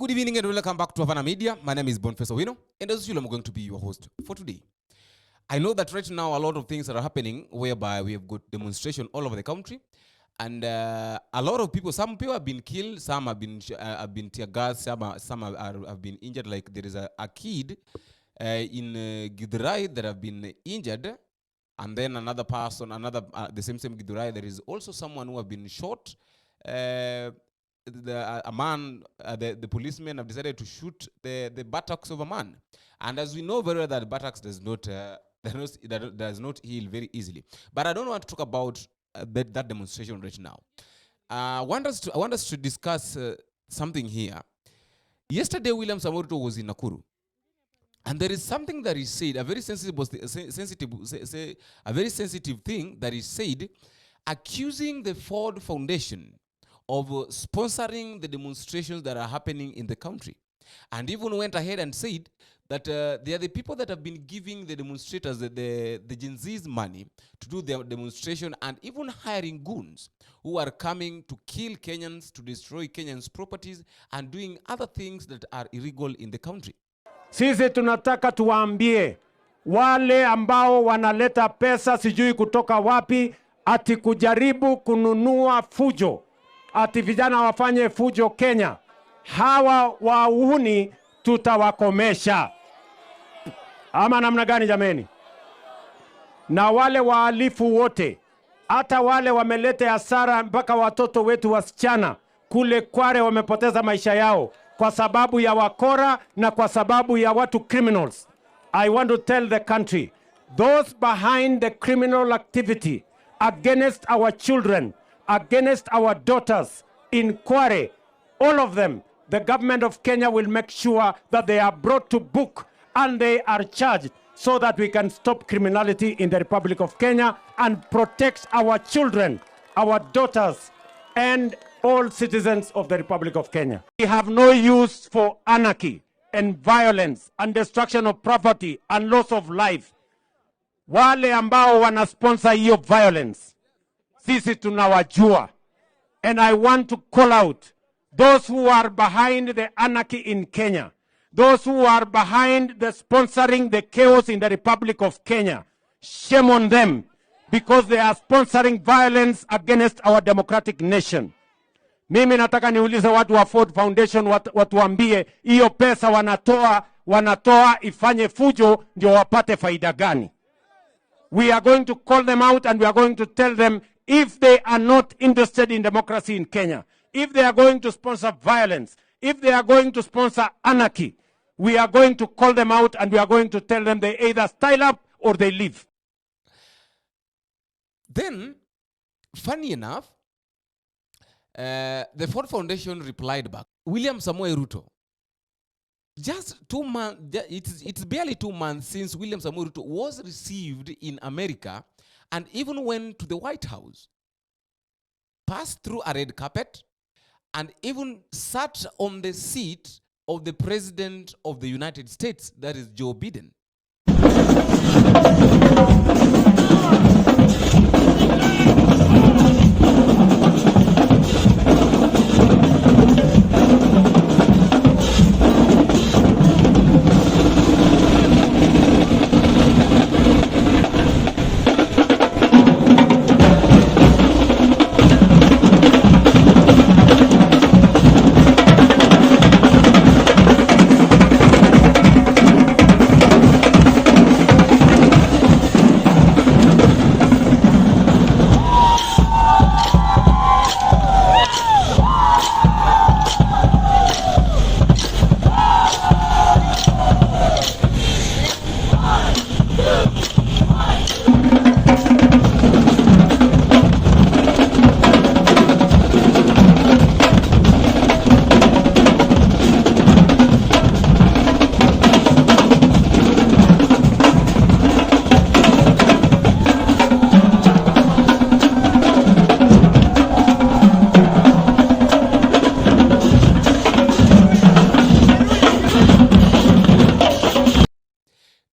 good evening and welcome back to Havana Media. My name is Boniface Owino, and as usual, I'm going to be your host for today. I know that right now a lot of things are happening whereby we have got demonstration all over the country, and a lot of people, some people have been killed, some have been tear gas, some have been injured. Like there is a kid in Githurai that have been injured, and then another person, the same Githurai, there is also someone who have been shot. The policemen have decided to shoot the buttocks of a man, and as we know very well that buttocks does not heal very easily. But I don't want to talk about that demonstration right now. I want us to discuss something here. Yesterday, William Samoei Ruto was in Nakuru, and there is something that he said, a very sensitive thing that he said, accusing the Ford Foundation of sponsoring the demonstrations that are happening in the country, and even went ahead and said that they are the people that have been giving the demonstrators, the Gen Z's money to do their demonstration, and even hiring goons who are coming to kill Kenyans, to destroy Kenyans' properties, and doing other things that are illegal in the country. Sisi tunataka tuwaambie wale ambao wanaleta pesa sijui kutoka wapi ati kujaribu kununua fujo, ati vijana wafanye fujo Kenya. Hawa wahuni tutawakomesha. Ama namna gani jameni? Na wale wahalifu wote, hata wale wamelete hasara mpaka watoto wetu wasichana kule Kware wamepoteza maisha yao kwa sababu ya wakora na kwa sababu ya watu criminals. I want to tell the country, those behind the criminal activity against our children, against our daughters in Kware, all of them, the government of Kenya will make sure that they are brought to book and they are charged so that we can stop criminality in the Republic of Kenya and protect our children, our daughters, and all citizens of the Republic of Kenya. We have no use for anarchy and violence and destruction of property and loss of life. Wale ambao wanasponsor hiyo violence, sisi tunawajua. And I want to call out those who are behind the anarchy in Kenya, those who are behind the sponsoring the chaos in the Republic of Kenya. Shame on them, because they are sponsoring violence against our democratic nation. Mimi nataka niulize watu wa Ford Foundation, watuambie hiyo pesa wanatoa ifanye fujo ndio wapate faida gani? We are going to call them out and we are going to tell them, if they are not interested in democracy in Kenya, if they are going to sponsor violence, if they are going to sponsor anarchy, we are going to call them out and we are going to tell them they either style up or they leave. Then, funny enough, the Ford Foundation replied back. William Samoei Ruto, just 2 months, it's barely 2 months since William Samoei Ruto was received in America and even went to the White House, passed through a red carpet, and even sat on the seat of the President of the United States, that is Joe Biden.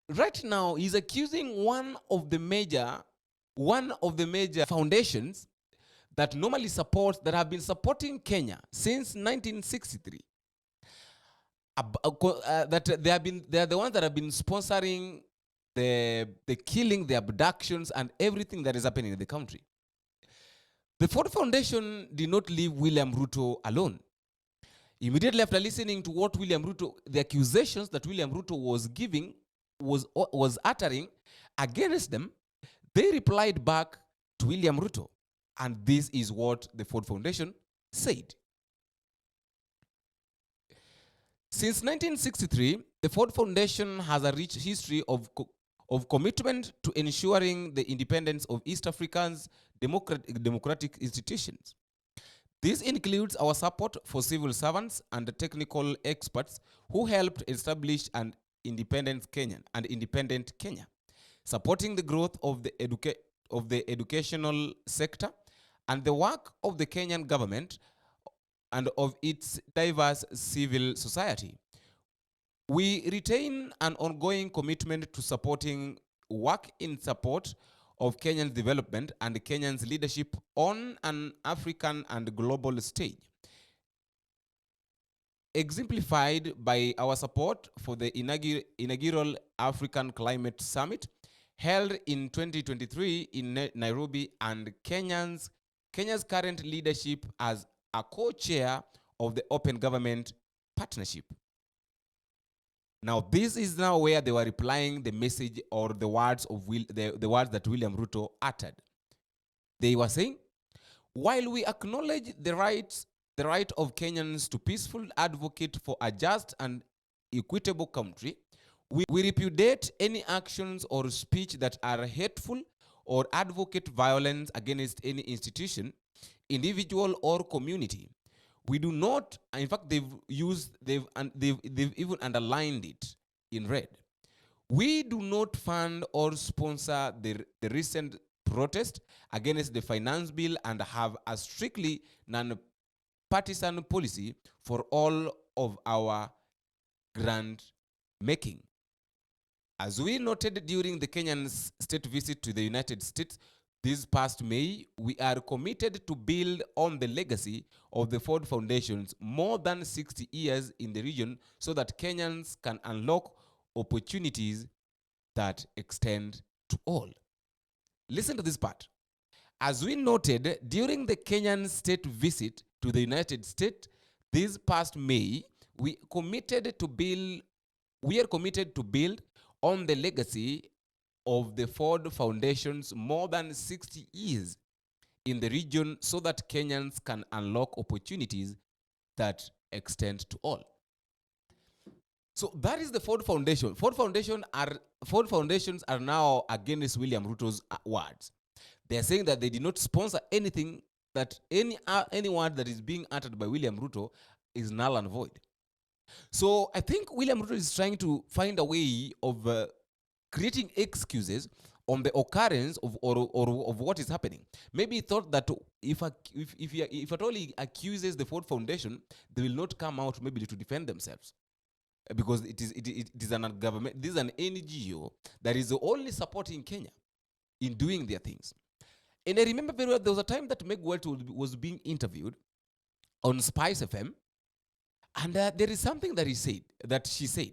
Right now, he's accusing one of the major foundations that normally that have been supporting Kenya since 1963. that they are the ones that have been sponsoring the killing, the abductions, and everything that is happening in the country. The Ford Foundation did not leave William Ruto alone. Immediately after listening to what William Ruto, the accusations that William Ruto was giving, was uttering against them, they replied back to William Ruto. And this is what the Ford Foundation said. Since 1963, the Ford Foundation has a rich history of commitment to ensuring the independence of East Africa's democratic institutions. This includes our support for civil servants and technical experts who helped establish an independent Kenya, supporting the growth of the educational sector and the work of the Kenyan government and of its diverse civil society. We retain an ongoing commitment to supporting work in support of Kenyan's development and Kenyan's leadership on an African and global stage, exemplified by our support for the inaugural African Climate Summit held in 2023 in Nairobi, and Kenya's current leadership as a co-chair of the Open Government Partnership. Now, this is now where they were replying the message or the words of the words that William Ruto uttered. They were saying, while we acknowledge the right of Kenyans to peaceful advocate for a just and equitable country, we repudiate any actions or speech that are hateful or advocate violence against any institution, individual, or community. We do not, in fact, they've even underlined it in red. We do not fund or sponsor the recent protest against the finance bill and have a strictly non-partisan policy for all of our grant making. As we noted during the Kenyan state visit to the United States this past May, we are committed to build on the legacy of the Ford Foundation's more than 60 years in the region so that Kenyans can unlock opportunities that extend to all. Listen to this part. As we noted during the Kenyan state visit to the United States this past May, we are committed to build on the legacy of the Ford Foundation's more than 60 years in the region so that Kenyans can unlock opportunities that extend to all. So that is the Ford Foundation. Ford Foundations are now against William Ruto's words. They are saying that they did not sponsor anything, that any word that is being uttered by William Ruto is null and void. So I think William Ruto is trying to find a way of creating excuses on the occurrence of what is happening. Maybe he thought that if at all he accuses the Ford Foundation, they will not come out maybe to defend themselves, because it is an government. This is an NGO that is only supporting Kenya in doing their things. And I remember very well there was a time that Meg White was being interviewed on Spice FM, and there is something that she said.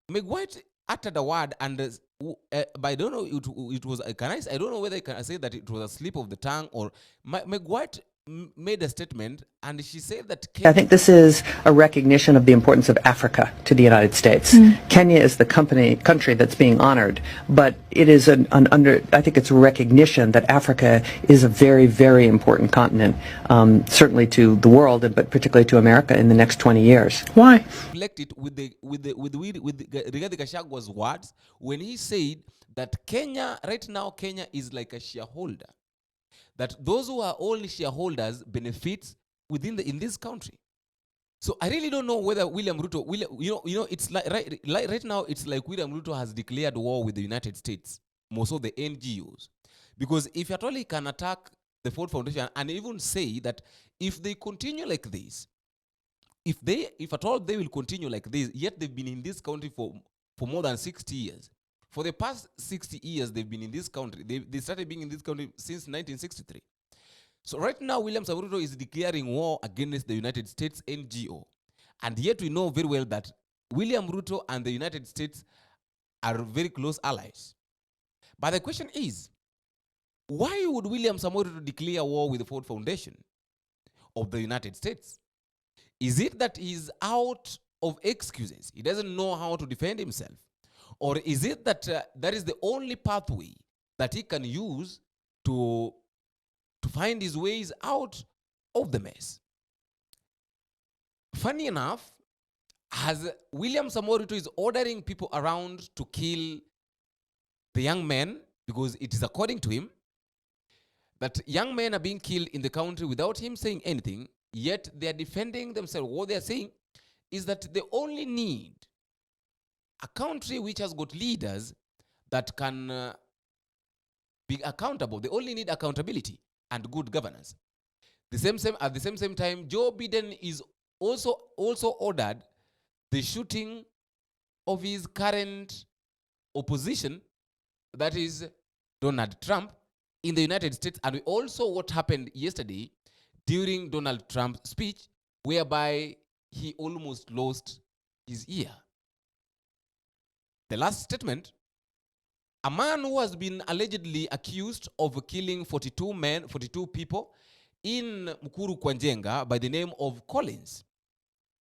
Meg White uttered a word, and but I don't know, it was, I don't know whether I can say that it was a slip of the tongue, or Meg White made a statement, and she said that I think this is a recognition of the importance of Africa to the United States. Kenya is the country that's being honored, but it is I think it's a recognition that Africa is a very, very important continent, certainly to the world, but particularly to America in the next 20 years. Why? Reflect it with Rigathi Gachagwa's words when he said that Kenya, right now, Kenya is like a shareholder. That those who are only shareholders benefits in this country. So I really don't know whether William Ruto, it's like right now it's like William Ruto has declared war with the United States, more so the NGOs, because if at all he can attack the Ford Foundation and even say that if they continue like this, if at all they will continue like this, yet they've been in this country for more than 60 years. For the past 60 years, they've been in this country. They started being in this country since 1963. So right now, William Ruto is declaring war against the United States NGO. And yet we know very well that William Ruto and the United States are very close allies. But the question is, why would William Samoei Ruto declare war with the Ford Foundation of the United States? Is it that he's out of excuses? He doesn't know how to defend himself? Or is it that that is the only pathway that he can use to find his ways out of the mess? Funny enough, as William Samoei Ruto is ordering people around to kill the young men, because it is according to him that young men are being killed in the country without him saying anything, yet they are defending themselves. What they are saying is that they only need a country which has got leaders that can be accountable. They only need accountability and good governance. At the same time, Joe Biden is also ordered the shooting of his current opposition, that is Donald Trump, in the United States. And we also what happened yesterday during Donald Trump's speech, whereby he almost lost his ear. The last statement, a man who has been allegedly accused of killing 42 people in Mukuru Kwanjenga by the name of Collins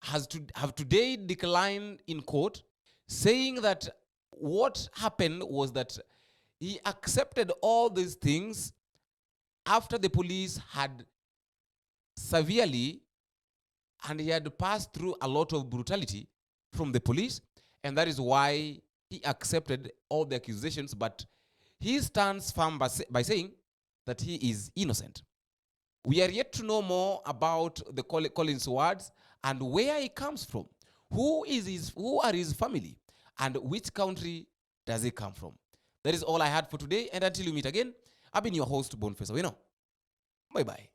have today declined in court, saying that what happened was that he accepted all these things after the police had severely, and he had passed through a lot of brutality from the police, and that is why he accepted all the accusations, but he stands firm by saying that he is innocent. We are yet to know more about the Collins words and where he comes from, who are his family, and which country does he come from. That is all I had for today, and until we meet again, I've been your host, Boniface Owino. Bye-bye.